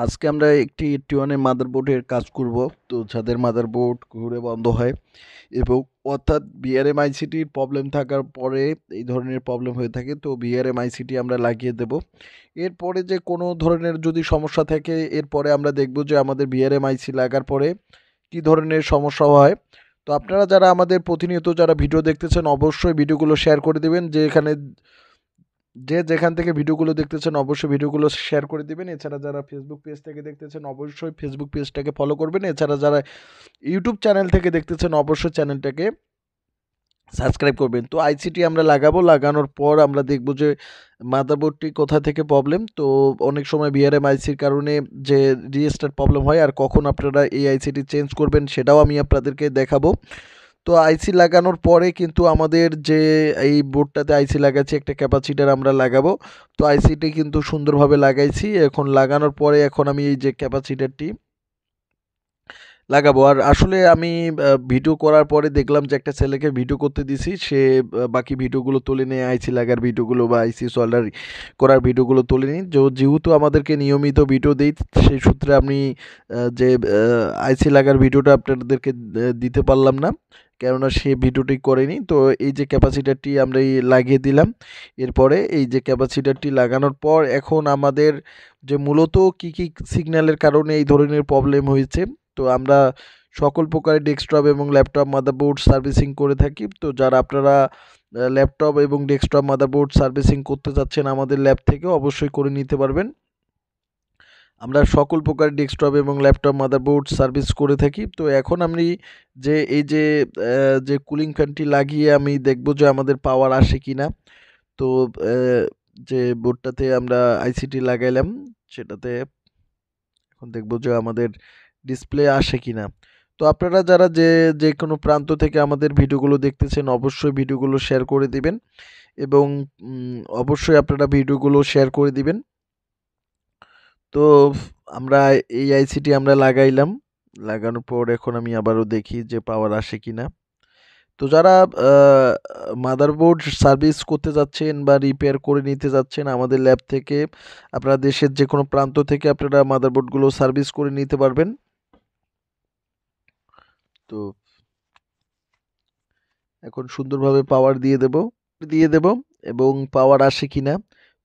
আজকে আমরা একটি টি1 এর মাদারবোর্ডের কাজ করব। তো যাদের মাদারবোর্ড ঘুরে বন্ধ হয় এবং অর্থাৎ ভিআরএম আইসিটির প্রবলেম থাকার পরে এই ধরনের প্রবলেম হয়ে থাকে, তো ভিআরএম আইসিটি আমরা লাগিয়ে দেব। এরপরে যে কোনো ধরনের যদি সমস্যা থাকে, এরপরে আমরা দেখব যে আমাদের ভিআরএম আইসি লাগার পরে কী ধরনের সমস্যা হয়। তো আপনারা যারা আমাদের প্রতিনিয়ত যারা ভিডিও দেখতেছেন, অবশ্যই ভিডিওগুলো শেয়ার করে দেবেন। যেখান থেকে ভিডিওগুলো দেখতেছেন অবশ্যই ভিডিওগুলো শেয়ার করে দিবেন। এছাড়া যারা ফেসবুক পেজ থেকে দেখতেছেন অবশ্যই ফেসবুক পেজটাকে ফলো করবেন। এছাড়া যারা ইউটিউব চ্যানেল থেকে দেখতেছেন অবশ্যই চ্যানেলটাকে সাবস্ক্রাইব করবেন। তো আইসিটি আমরা লাগাবো, লাগানোর পর আমরা দেখব যে মাদারবোর্ডটি কোথা থেকে প্রবলেম। তো অনেক সময় ভিআরএম আইসির কারণে যে রিস্টার্ট প্রবলেম হয়, আর কখন আপনারা এই আইসিটি চেঞ্জ করবেন সেটাও আমি আপনাদেরকে দেখাবো। তো আইসি লাগানোর পরে কিন্তু আমাদের যে এই বোর্ডটাতে আইসি লাগাচ্ছি, একটা ক্যাপাসিটার আমরা লাগাবো। তো আইসিটি কিন্তু সুন্দরভাবে লাগাইছি। এখন লাগানোর পরে এখন আমি এই যে ক্যাপাসিটারটি লাগাবো। আর আসলে আমি ভিডিও করার পরে দেখলাম যে একটা ছেলেকে ভিডিও করতে দিছি, সে বাকি ভিডিওগুলো তুলে নিয়ে আইসি লাগার ভিডিওগুলো বা আইসি সোল্ডার করার ভিডিওগুলো তুলে নিই। যেহেতু আমাদেরকে নিয়মিত ভিডিও দিই, সেই সূত্রে আমি যে আইসি লাগার ভিডিওটা আপনাদেরকে দিতে পারলাম না, কেননা সে ভিডিওটি করেনি। তো এই যে ক্যাপাসিটারটি আমরা লাগিয়ে দিলাম। এরপরে এই যে ক্যাপাসিটারটি লাগানোর পর এখন আমাদের যে মূলত কী কী সিগন্যালের কারণে এই ধরনের প্রবলেম হয়েছে, তো আমরা সকল প্রকারের ডেস্কটপ এবং ল্যাপটপ মাদারবোর্ড সার্ভিসিং করে থাকি। তো যারা আপনারা ল্যাপটপ এবং ডেস্কটপ মাদারবোর্ড সার্ভিসিং করতে চাচ্ছেন আমাদের ল্যাব থেকে অবশ্যই করে নিতে পারবেন। আমরা সকল প্রকার ডেস্কটপ এবং ল্যাপটপ মাদারবোর্ড সার্ভিস করে থাকি। তো এখন আমি যে এই যে যে কুলিং ফ্যানটি লাগিয়ে আমি দেখব যে আমাদের পাওয়ার আসে কি না। তো যে বোর্ডটাতে আমরা আইসিটি লাগাইলাম সেটাতে এখন দেখব যে আমাদের ডিসপ্লে আসে কিনা। তো আপনারা যারা যে কোনো প্রান্ত থেকে আমাদের ভিডিওগুলো দেখতেছেন অবশ্যই ভিডিওগুলো শেয়ার করে দিবেন এবং অবশ্যই আপনারা ভিডিওগুলো শেয়ার করে দিবেন। তো আমরা এই আইসিটি আমরা লাগাইলাম, লাগানোর পর এখন আমি আবারও দেখি যে পাওয়ার আসে কিনা। তো যারা মাদারবোর্ড সার্ভিস করতে যাচ্ছেন বা রিপেয়ার করে নিতে যাচ্ছেন আমাদের ল্যাব থেকে, আপনারা দেশের যে কোনো প্রান্ত থেকে আপনারা মাদারবোর্ডগুলো সার্ভিস করে নিতে পারবেন। তো এখন সুন্দরভাবে পাওয়ার দিয়ে দেব এবং পাওয়ার আসে কিনা।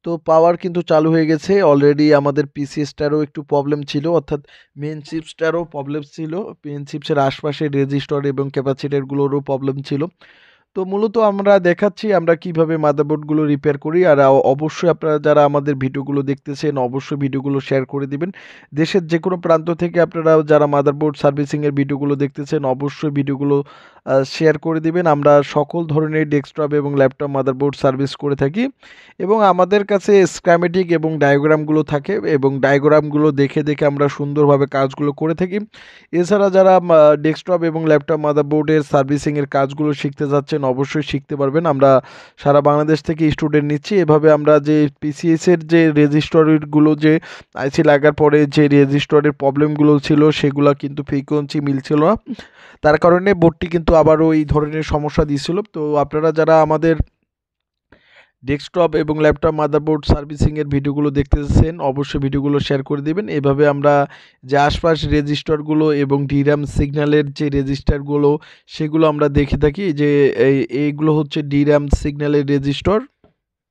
তো পাওয়ার কিন্তু চালু হয়ে গেছে অলরেডি। আমাদের পিসিএসটারও একটু প্রবলেম ছিল, অর্থাৎ মেন চিপসটারও প্রবলেম ছিল, মেন চিপসের আশপাশে রেজিস্টার এবং ক্যাপাসিটরগুলোরও প্রবলেম ছিল। তো মূলত আমরা দেখাচ্ছি আমরা কিভাবে মাদারবোর্ডগুলো রিপেয়ার করি। আর অবশ্যই আপনারা যারা আমাদের ভিডিওগুলো দেখতেছেন অবশ্যই ভিডিওগুলো শেয়ার করে দিবেন। দেশের যে কোনো প্রান্ত থেকে আপনারা যারা মাদারবোর্ড সার্ভিসিংয়ের ভিডিওগুলো দেখতেছেন অবশ্যই ভিডিওগুলো শেয়ার করে দিবেন। আমরা সকল ধরনের ডেস্কটপ এবং ল্যাপটপ মাদারবোর্ড সার্ভিস করে থাকি এবং আমাদের কাছে স্কিমেটিক এবং ডায়াগ্রামগুলো থাকে এবং ডায়াগ্রামগুলো দেখে দেখে আমরা সুন্দরভাবে কাজগুলো করে থাকি। এছাড়া যারা ডেস্কটপ এবং ল্যাপটপ মাদারবোর্ডের সার্ভিসিংয়ের কাজগুলো শিখতে যাচ্ছেন অবশ্যই শিখতে পারবেন। আমরা সারা বাংলাদেশ থেকে স্টুডেন্ট নিচ্ছি। এভাবে আমরা যে পিসিএসের যে রেজিস্টরগুলো যে আইসি লাগার পরে যে রেজিস্টরের প্রবলেমগুলো ছিল সেগুলো কিন্তু ফ্রিকোয়েন্সি মিলছিল না, তার কারণে বোর্ডটি কিন্তু আবারও এই ধরনের সমস্যা দিয়েছিল। তো আপনারা যারা আমাদের ডেস্কটপ এবং ল্যাপটপ মাদারবোর্ড সার্ভিসিংয়ের ভিডিওগুলো দেখতেছেন অবশ্যই ভিডিওগুলো শেয়ার করে দিবেন। এভাবে আমরা যে আশপাশ রেজিস্টারগুলো এবং ডিরাম সিগন্যালের যে রেজিস্টারগুলো সেগুলো আমরা দেখে থাকি। যে এইগুলো হচ্ছে ডিরাম সিগন্যালের রেজিস্টার।